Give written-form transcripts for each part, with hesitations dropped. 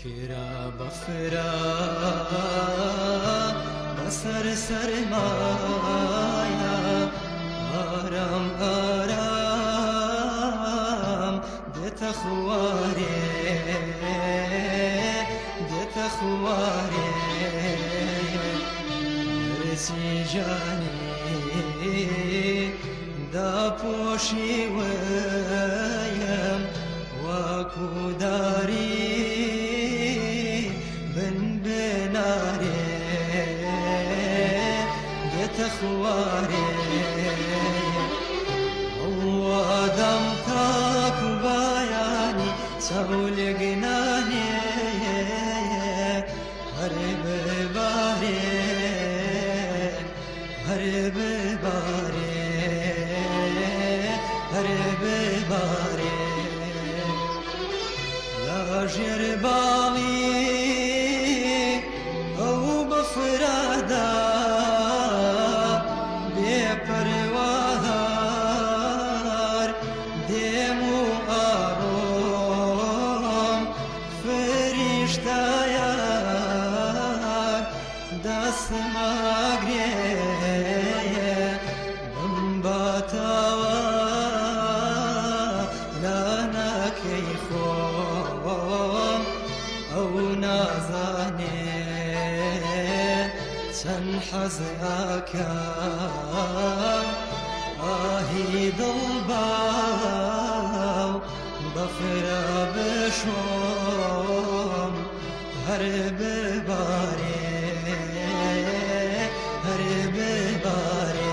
فرا بفرا بسر سرمایا آرام آرام دت خواره دت خواره رسی جانی دا پوشی ویم واکو داری بن بناره دت خواره وادم تاک بایانی سول گنانی هر بباره هر بباره هر بباره لا جربالی او بفرادا بپروار دمو آروم فرشتایار دست مگریه بمباتاوا لانا کی خوم او نازانه چند حز آکم آهی دل باو بفرا بشم هر بباره هر بباره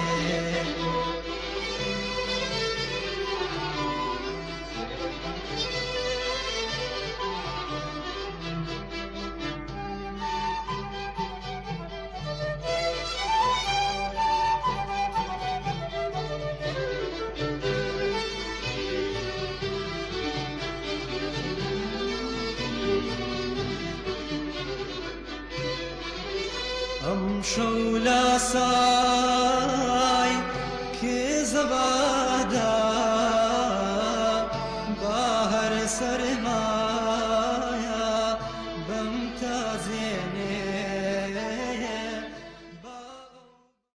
ام شولا سا